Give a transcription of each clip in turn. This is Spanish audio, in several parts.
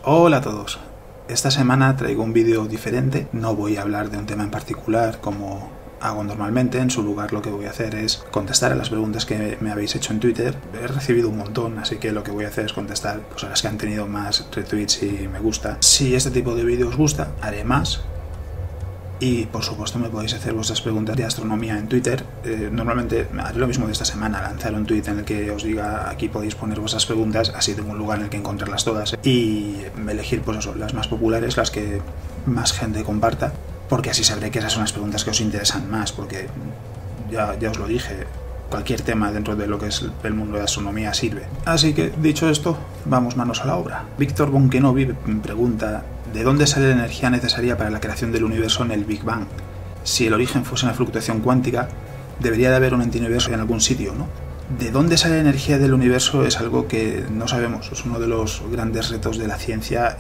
Hola a todos. Esta semana traigo un vídeo diferente. No voy a hablar de un tema en particular como hago normalmente. En su lugar lo que voy a hacer es contestar a las preguntas que me habéis hecho en Twitter. He recibido un montón, así que lo que voy a hacer es contestar a las que han tenido más retweets y me gusta. Si este tipo de vídeos os gusta, haré más. Y por supuesto me podéis hacer vuestras preguntas de astronomía en Twitter. Normalmente haré lo mismo de esta semana, lanzar un tweet en el que os diga aquí podéis poner vuestras preguntas, así tengo un lugar en el que encontrarlas todas y elegir las más populares, las que más gente comparta, porque así sabré que esas son las preguntas que os interesan más, porque ya os lo dije, cualquier tema dentro de lo que es el mundo de astronomía sirve. Así que, dicho esto, vamos manos a la obra. Víctor Bonkenovi pregunta: ¿de dónde sale la energía necesaria para la creación del universo en el Big Bang? Si el origen fuese una fluctuación cuántica, debería de haber un antiuniverso en algún sitio, ¿no? ¿De dónde sale la energía del universo? Es algo que no sabemos, es uno de los grandes retos de la ciencia.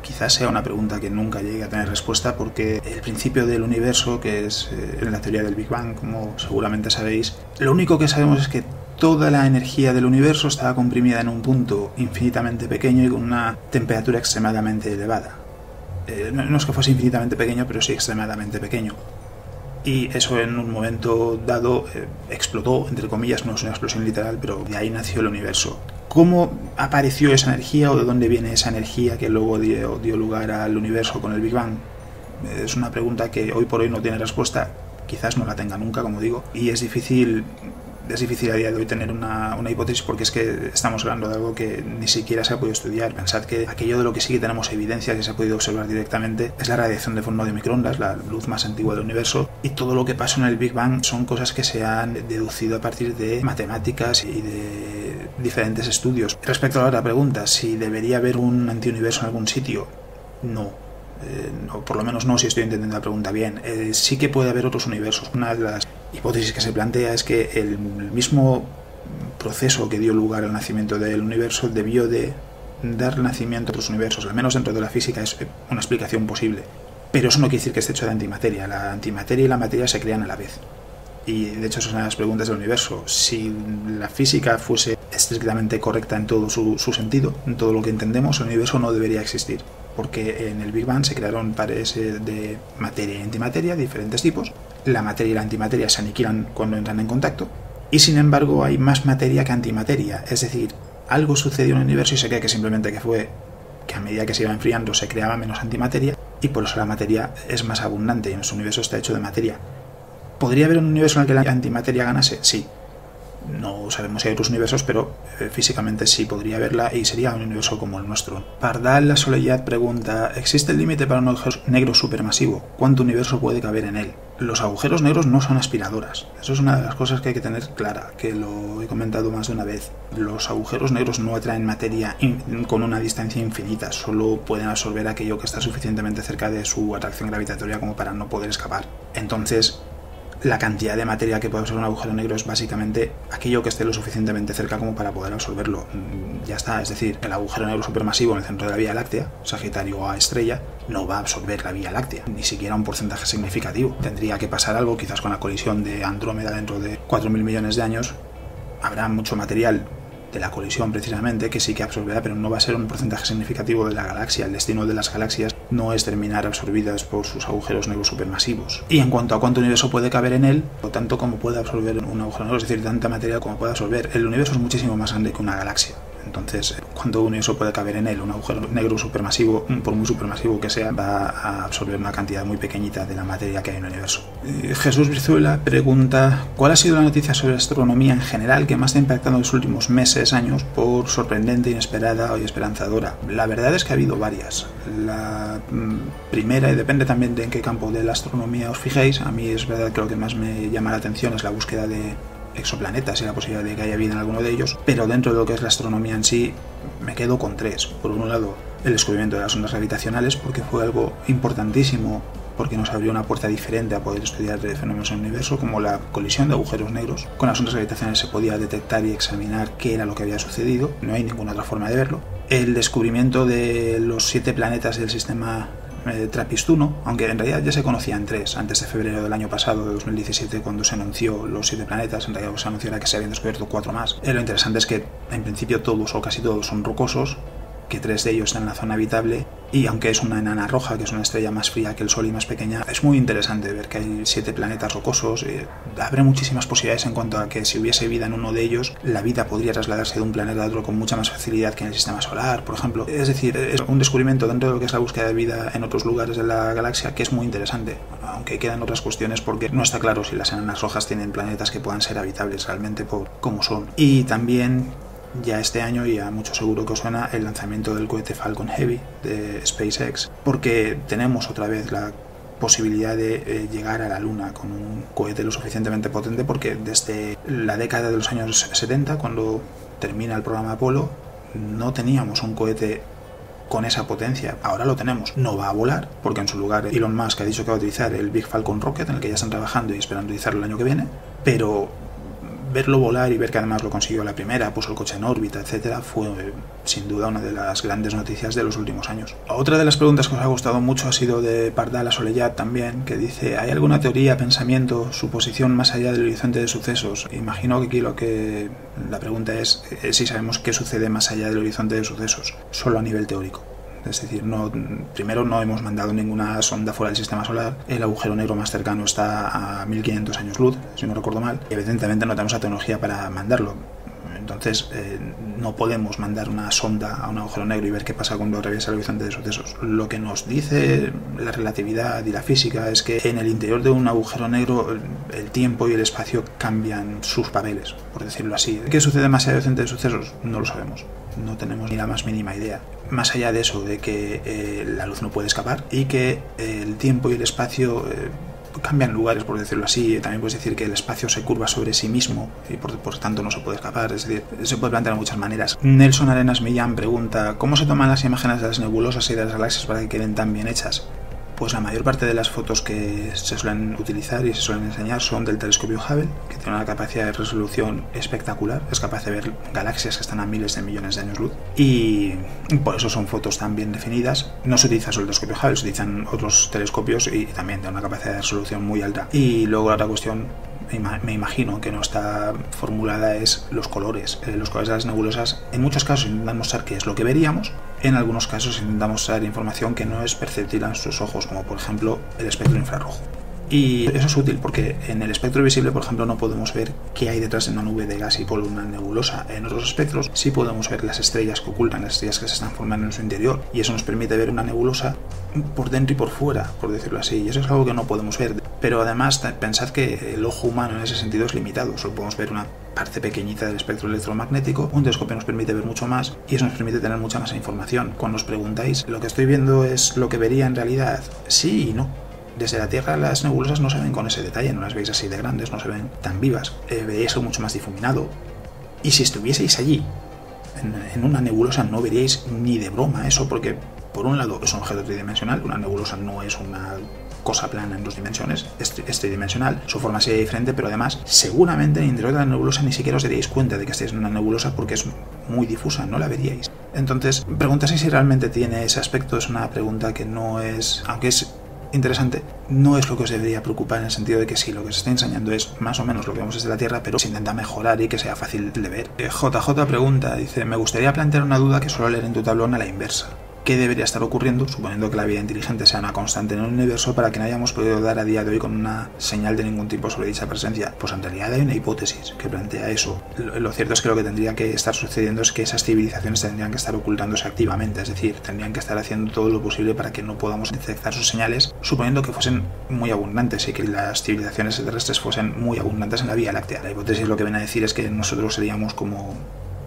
Quizás sea una pregunta que nunca llegue a tener respuesta, porque el principio del universo, que es en la teoría del Big Bang, como seguramente sabéis, lo único que sabemos es que toda la energía del universo estaba comprimida en un punto infinitamente pequeño y con una temperatura extremadamente elevada. No es que fuese infinitamente pequeño, pero sí extremadamente pequeño. Y eso en un momento dado explotó, entre comillas, no es una explosión literal, pero de ahí nació el universo. ¿Cómo apareció esa energía o de dónde viene esa energía que luego dio lugar al universo con el Big Bang? Es una pregunta que hoy por hoy no tiene respuesta, quizás no la tenga nunca, como digo, y es difícil a día de hoy tener una hipótesis, porque es que estamos hablando de algo que ni siquiera se ha podido estudiar. Pensad que aquello de lo que sí que tenemos evidencia, que se ha podido observar directamente, es la radiación de forma de microondas, la luz más antigua del universo, y todo lo que pasó en el Big Bang son cosas que se han deducido a partir de matemáticas y de diferentes estudios. Respecto a la otra pregunta, si debería haber un antiuniverso en algún sitio, no, por lo menos no, si estoy entendiendo la pregunta bien. Sí que puede haber otros universos. Una de las hipótesis que se plantea es que el mismo proceso que dio lugar al nacimiento del universo debió de dar nacimiento a otros universos. Al menos dentro de la física es una explicación posible, pero eso no quiere decir que esté hecho de antimateria. La antimateria y la materia se crean a la vez, y de hecho eso es una de las preguntas del universo. Si la física fuese estrictamente correcta en todo su sentido, en todo lo que entendemos, el universo no debería existir, porque en el Big Bang se crearon pares de materia y antimateria de diferentes tipos. La materia y la antimateria se aniquilan cuando entran en contacto, y sin embargo hay más materia que antimateria. Es decir, algo sucedió en el universo y se cree que simplemente que a medida que se iba enfriando se creaba menos antimateria, y por eso la materia es más abundante y nuestro universo está hecho de materia. ¿Podría haber un universo en el que la antimateria ganase? Sí. No sabemos si hay otros universos, pero físicamente sí podría haberla, y sería un universo como el nuestro. Pardal La Soledad pregunta: ¿existe el límite para un agujero negro supermasivo? ¿Cuánto universo puede caber en él? Los agujeros negros no son aspiradoras. Eso es una de las cosas que hay que tener clara, que lo he comentado más de una vez. Los agujeros negros no atraen materia con una distancia infinita, solo pueden absorber aquello que está suficientemente cerca de su atracción gravitatoria como para no poder escapar. Entonces, la cantidad de materia que puede absorber un agujero negro es básicamente aquello que esté lo suficientemente cerca como para poder absorberlo. Ya está, es decir, el agujero negro supermasivo en el centro de la Vía Láctea, Sagitario A estrella, no va a absorber la Vía Láctea, ni siquiera un porcentaje significativo. Tendría que pasar algo, quizás con la colisión de Andrómeda dentro de 4.000 millones de años. Habrá mucho material de la colisión precisamente que sí que absorberá, pero no va a ser un porcentaje significativo de la galaxia. El destino de las galaxias no es terminar absorbidas por sus agujeros negros supermasivos. Y en cuanto a cuánto universo puede caber en él, o tanto como puede absorber un agujero negro, es decir, tanta materia como puede absorber, el universo es muchísimo más grande que una galaxia. Entonces, ¿cuánto universo puede caber en él? Un agujero negro supermasivo, por muy supermasivo que sea, va a absorber una cantidad muy pequeñita de la materia que hay en el universo. Jesús Brizuela pregunta: ¿cuál ha sido la noticia sobre astronomía en general que más te ha impactado en los últimos meses, años, por sorprendente, inesperada y esperanzadora? La verdad es que ha habido varias. La primera, y depende también de en qué campo de la astronomía os fijéis, a mí es verdad que lo que más me llama la atención es la búsqueda de exoplanetas y la posibilidad de que haya vida en alguno de ellos, pero dentro de lo que es la astronomía en sí me quedo con tres. Por un lado, el descubrimiento de las ondas gravitacionales, porque fue algo importantísimo, porque nos abrió una puerta diferente a poder estudiar fenómenos en el universo, como la colisión de agujeros negros. Con las ondas gravitacionales se podía detectar y examinar qué era lo que había sucedido, no hay ninguna otra forma de verlo. El descubrimiento de los 7 planetas del sistema Trappist-1, aunque en realidad ya se conocían 3 antes de febrero del año pasado, de 2017, cuando se anunció los 7 planetas. En realidad se anunció que se habían descubierto 4 más. Lo interesante es que en principio todos o casi todos son rocosos, que 3 de ellos están en la zona habitable, y aunque es una enana roja, que es una estrella más fría que el Sol y más pequeña, es muy interesante ver que hay 7 planetas rocosos. Abre muchísimas posibilidades en cuanto a que si hubiese vida en uno de ellos, la vida podría trasladarse de un planeta a otro con mucha más facilidad que en el sistema solar, por ejemplo. Es decir, es un descubrimiento dentro de lo que es la búsqueda de vida en otros lugares de la galaxia que es muy interesante, aunque quedan otras cuestiones porque no está claro si las enanas rojas tienen planetas que puedan ser habitables realmente por cómo son. Y también ya este año, y a mucho seguro que os suena, el lanzamiento del cohete Falcon Heavy de SpaceX, porque tenemos otra vez la posibilidad de llegar a la Luna con un cohete lo suficientemente potente, porque desde la década de los años 70, cuando termina el programa Apolo, no teníamos un cohete con esa potencia. Ahora lo tenemos. No va a volar, porque en su lugar Elon Musk ha dicho que va a utilizar el Big Falcon Rocket, en el que ya están trabajando y esperan utilizarlo el año que viene, pero verlo volar y ver que además lo consiguió la primera, puso el coche en órbita, etcétera, fue sin duda una de las grandes noticias de los últimos años. Otra de las preguntas que os ha gustado mucho ha sido de Pardal Asolellat también, que dice: ¿hay alguna teoría, pensamiento, suposición más allá del horizonte de sucesos? Imagino que aquí la pregunta es si sabemos qué sucede más allá del horizonte de sucesos, solo a nivel teórico. Es decir, primero no hemos mandado ninguna sonda fuera del sistema solar, el agujero negro más cercano está a 1500 años luz, si no recuerdo mal, y evidentemente no tenemos la tecnología para mandarlo. Entonces no podemos mandar una sonda a un agujero negro y ver qué pasa cuando atraviesa el horizonte de sucesos. Lo que nos dice la relatividad y la física es que en el interior de un agujero negro el tiempo y el espacio cambian sus papeles, por decirlo así. ¿Qué sucede más allá del horizonte de sucesos? No lo sabemos. No tenemos ni la más mínima idea. Más allá de eso, de que la luz no puede escapar y que el tiempo y el espacio cambian lugares, por decirlo así. También puedes decir que el espacio se curva sobre sí mismo y por tanto no se puede escapar. Es decir, se puede plantear de muchas maneras. Nelson Arenas Millán pregunta: ¿cómo se toman las imágenes de las nebulosas y de las galaxias para que queden tan bien hechas? Pues la mayor parte de las fotos que se suelen utilizar y se suelen enseñar son del telescopio Hubble, que tiene una capacidad de resolución espectacular, es capaz de ver galaxias que están a miles de millones de años luz, y por eso son fotos tan bien definidas. No se utiliza solo el telescopio Hubble, se utilizan otros telescopios y también de una capacidad de resolución muy alta. Y luego la otra cuestión, me imagino que no está formulada, es los colores. Los colores de las nebulosas en muchos casos intentan mostrar qué es lo que veríamos, en algunos casos intentan mostrar información que no es perceptible a nuestros ojos, como por ejemplo el espectro infrarrojo. Y eso es útil porque en el espectro visible, por ejemplo, no podemos ver qué hay detrás de una nube de gas y polvo, una nebulosa. En otros espectros sí podemos ver las estrellas que ocultan, las estrellas que se están formando en su interior, y eso nos permite ver una nebulosa por dentro y por fuera, por decirlo así, y eso es algo que no podemos ver. Pero además pensad que el ojo humano en ese sentido es limitado, solo podemos ver una parte pequeñita del espectro electromagnético. Un telescopio nos permite ver mucho más y eso nos permite tener mucha más información. Cuando os preguntáis, ¿lo que estoy viendo es lo que vería en realidad? Sí y no. Desde la Tierra las nebulosas no se ven con ese detalle, no las veis así de grandes, no se ven tan vivas, veríais algo mucho más difuminado. Y si estuvieseis allí, en una nebulosa, no veríais ni de broma eso, porque por un lado es un objeto tridimensional, una nebulosa no es una cosa plana en 2 dimensiones, es tridimensional, su forma sería diferente, pero además seguramente en el interior de la nebulosa ni siquiera os daríais cuenta de que estáis en una nebulosa porque es muy difusa, no la veríais. Entonces, preguntarse si realmente tiene ese aspecto es una pregunta que no es, aunque es interesante, no es lo que os debería preocupar, en el sentido de que sí, lo que os está enseñando es más o menos lo que vemos desde la Tierra, pero se intenta mejorar y que sea fácil de ver. JJ pregunta, dice: me gustaría plantear una duda que suelo leer en tu tablón a la inversa. ¿Qué debería estar ocurriendo, suponiendo que la vida inteligente sea una constante en el universo, para que no hayamos podido dar a día de hoy con una señal de ningún tipo sobre dicha presencia? Pues en realidad hay una hipótesis que plantea eso. Lo cierto es que lo que tendría que estar sucediendo es que esas civilizaciones tendrían que estar ocultándose activamente, es decir, tendrían que estar haciendo todo lo posible para que no podamos detectar sus señales, suponiendo que fuesen muy abundantes y que las civilizaciones terrestres fuesen muy abundantes en la Vía Láctea. La hipótesis lo que viene a decir es que nosotros seríamos como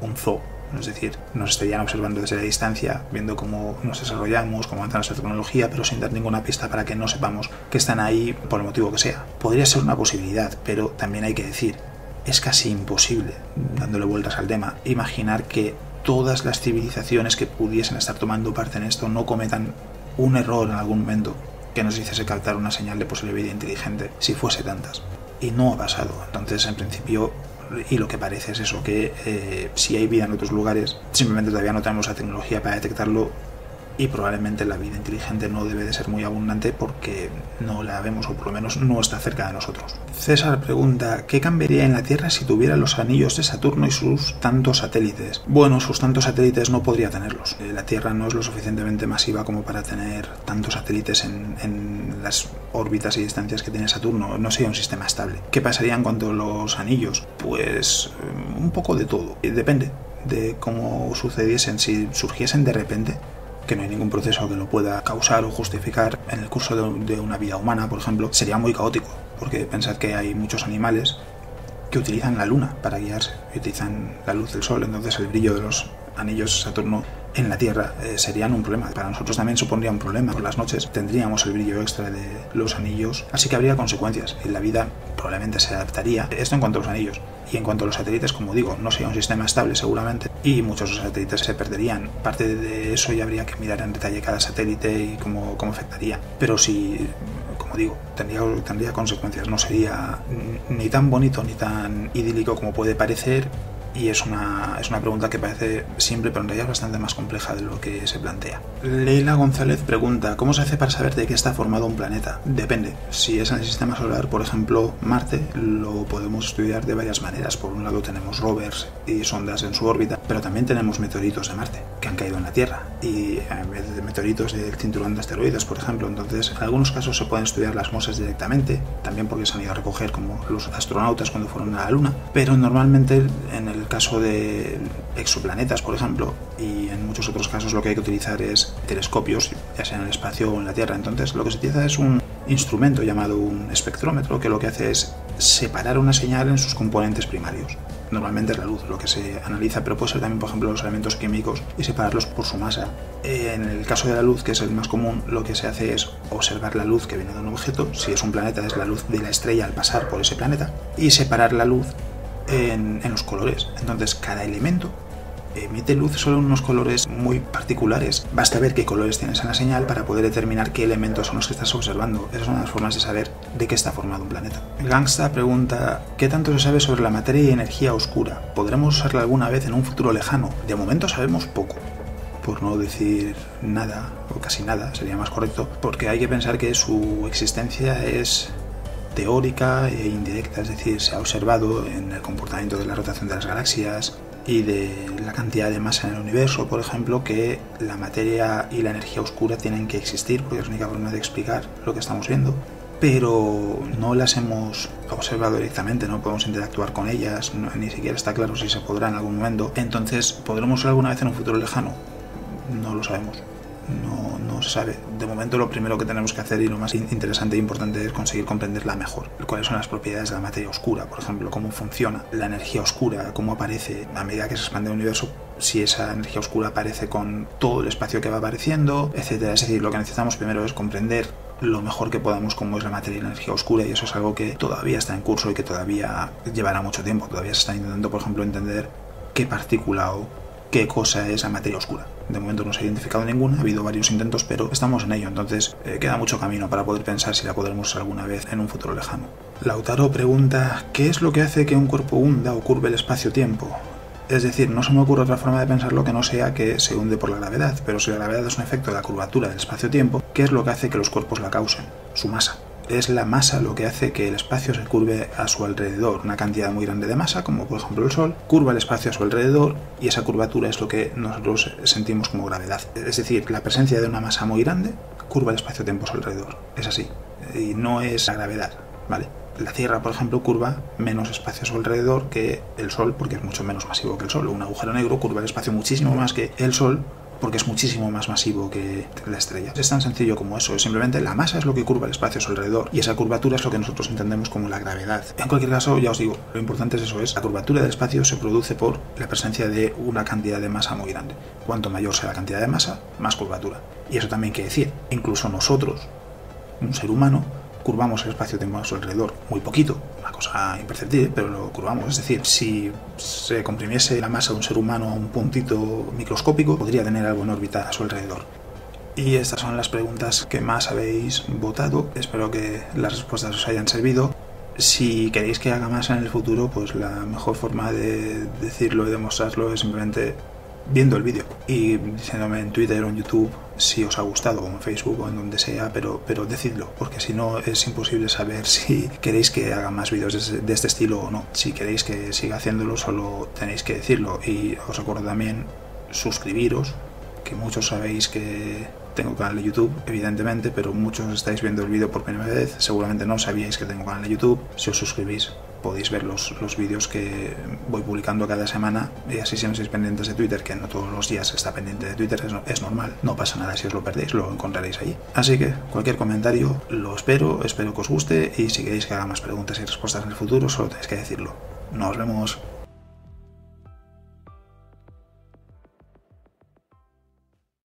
un zoo. Es decir, nos estarían observando desde la distancia, viendo cómo nos desarrollamos, cómo avanza nuestra tecnología, pero sin dar ninguna pista para que no sepamos que están ahí por el motivo que sea. Podría ser una posibilidad, pero también hay que decir, es casi imposible, dándole vueltas al tema, imaginar que todas las civilizaciones que pudiesen estar tomando parte en esto no cometan un error en algún momento que nos hiciese captar una señal de posible vida inteligente, si fuese tantas. Y no ha pasado. Entonces, en principio, y lo que parece es eso, que si hay vida en otros lugares, simplemente todavía no tenemos la tecnología para detectarlo y probablemente la vida inteligente no debe de ser muy abundante porque no la vemos, o por lo menos no está cerca de nosotros. César pregunta, ¿qué cambiaría en la Tierra si tuviera los anillos de Saturno y sus tantos satélites? Bueno, sus tantos satélites no podría tenerlos. La Tierra no es lo suficientemente masiva como para tener tantos satélites en las órbitas y distancias que tiene Saturno. No sería un sistema estable. ¿Qué pasaría en cuanto a los anillos? Pues un poco de todo. Depende de cómo sucediesen. Si surgiesen de repente, que no hay ningún proceso que lo pueda causar o justificar en el curso de una vida humana, por ejemplo, sería muy caótico, porque pensad que hay muchos animales que utilizan la luna para guiarse, utilizan la luz del sol, entonces el brillo de los anillos de Saturno en la Tierra serían un problema. Para nosotros también supondría un problema. Por las noches tendríamos el brillo extra de los anillos, así que habría consecuencias y la vida probablemente se adaptaría. Esto en cuanto a los anillos. Y en cuanto a los satélites, como digo, no sería un sistema estable seguramente y muchos de los satélites se perderían. Parte de eso ya habría que mirar en detalle cada satélite y cómo afectaría. Pero si, como digo, tendría consecuencias. No sería ni tan bonito ni tan idílico como puede parecer. Y es una pregunta que parece simple, pero en realidad es bastante más compleja de lo que se plantea. Leila González pregunta, ¿cómo se hace para saber de qué está formado un planeta? Depende. Si es en el sistema solar, por ejemplo, Marte, lo podemos estudiar de varias maneras. Por un lado tenemos rovers y sondas en su órbita, pero también tenemos meteoritos de Marte, que han caído en la Tierra, y en vez de meteoritos del cinturón de asteroides, por ejemplo. Entonces, en algunos casos se pueden estudiar las mosas directamente, también porque se han ido a recoger como los astronautas cuando fueron a la Luna, pero normalmente en el caso de exoplanetas, por ejemplo, y en muchos otros casos lo que hay que utilizar es telescopios, ya sea en el espacio o en la Tierra. Entonces lo que se utiliza es un instrumento llamado un espectrómetro, que lo que hace es separar una señal en sus componentes primarios. Normalmente es la luz lo que se analiza, pero puede ser también, por ejemplo, los elementos químicos y separarlos por su masa. En el caso de la luz, que es el más común, lo que se hace es observar la luz que viene de un objeto. Si es un planeta, es la luz de la estrella al pasar por ese planeta, y separar la luz en los colores. Entonces cada elemento emite luz solo en unos colores muy particulares. Basta ver qué colores tienes en la señal para poder determinar qué elementos son los que estás observando. Esa es una de las formas de saber de qué está formado un planeta. El Gangsta pregunta, ¿qué tanto se sabe sobre la materia y energía oscura? ¿Podremos usarla alguna vez en un futuro lejano? De momento sabemos poco, por no decir nada, o casi nada, sería más correcto, porque hay que pensar que su existencia es teórica e indirecta, es decir, se ha observado en el comportamiento de la rotación de las galaxias y de la cantidad de masa en el universo, por ejemplo, que la materia y la energía oscura tienen que existir, porque es la única forma de explicar lo que estamos viendo, pero no las hemos observado directamente, no podemos interactuar con ellas, ni siquiera está claro si se podrá en algún momento. Entonces, ¿podremos usar alguna vez en un futuro lejano? No lo sabemos. No se sabe. De momento lo primero que tenemos que hacer y lo más interesante e importante es conseguir comprenderla mejor. ¿Cuáles son las propiedades de la materia oscura? Por ejemplo, cómo funciona la energía oscura, cómo aparece a medida que se expande el universo, si esa energía oscura aparece con todo el espacio que va apareciendo, etcétera. Es decir, lo que necesitamos primero es comprender lo mejor que podamos cómo es la materia y la energía oscura, y eso es algo que todavía está en curso y que todavía llevará mucho tiempo. Todavía se está intentando, por ejemplo, entender qué partícula o qué cosa es la materia oscura. De momento no se ha identificado ninguna, ha habido varios intentos, pero estamos en ello, entonces queda mucho camino para poder pensar si la podremos usar alguna vez en un futuro lejano. Lautaro pregunta, ¿qué es lo que hace que un cuerpo hunda o curve el espacio-tiempo? Es decir, no se me ocurre otra forma de pensarlo que no sea que se hunde por la gravedad, pero si la gravedad es un efecto de la curvatura del espacio-tiempo, ¿qué es lo que hace que los cuerpos la causen? Su masa. Es la masa lo que hace que el espacio se curve a su alrededor. Una cantidad muy grande de masa, como por ejemplo el Sol, curva el espacio a su alrededor, y esa curvatura es lo que nosotros sentimos como gravedad. Es decir, la presencia de una masa muy grande curva el espacio-tiempo a su alrededor. Es así. Y no es la gravedad, ¿vale? La Tierra, por ejemplo, curva menos espacio a su alrededor que el Sol, porque es mucho menos masivo que el Sol. Un agujero negro curva el espacio muchísimo más que el Sol, porque es muchísimo más masivo que la estrella. Es tan sencillo como eso, simplemente la masa es lo que curva el espacio a su alrededor, y esa curvatura es lo que nosotros entendemos como la gravedad. En cualquier caso, ya os digo, lo importante es eso, es la curvatura del espacio se produce por la presencia de una cantidad de masa muy grande. Cuanto mayor sea la cantidad de masa, más curvatura. Y eso también quiere decir, incluso nosotros, un ser humano, curvamos el espacio-tiempo a su alrededor muy poquito, una cosa imperceptible, pero lo curvamos. Es decir, si se comprimiese la masa de un ser humano a un puntito microscópico, podría tener algo en órbita a su alrededor. Y estas son las preguntas que más habéis votado. Espero que las respuestas os hayan servido. Si queréis que haga más en el futuro, pues la mejor forma de decirlo y demostrarlo es simplemente viendo el vídeo y diciéndome en Twitter o en YouTube si os ha gustado, o en Facebook o en donde sea, pero decidlo, porque si no es imposible saber si queréis que haga más vídeos de este estilo o no. Si queréis que siga haciéndolo, solo tenéis que decirlo. Y os recuerdo también suscribiros, que muchos sabéis que tengo canal de YouTube, evidentemente, pero muchos estáis viendo el vídeo por primera vez, seguramente no sabíais que tengo canal de YouTube. Si os suscribís podéis ver los vídeos que voy publicando cada semana, y así si no estáis pendientes de Twitter, que no todos los días está pendiente de Twitter, es normal, no pasa nada si os lo perdéis, lo encontraréis allí. Así que cualquier comentario lo espero que os guste, y si queréis que haga más preguntas y respuestas en el futuro, solo tenéis que decirlo. Nos vemos.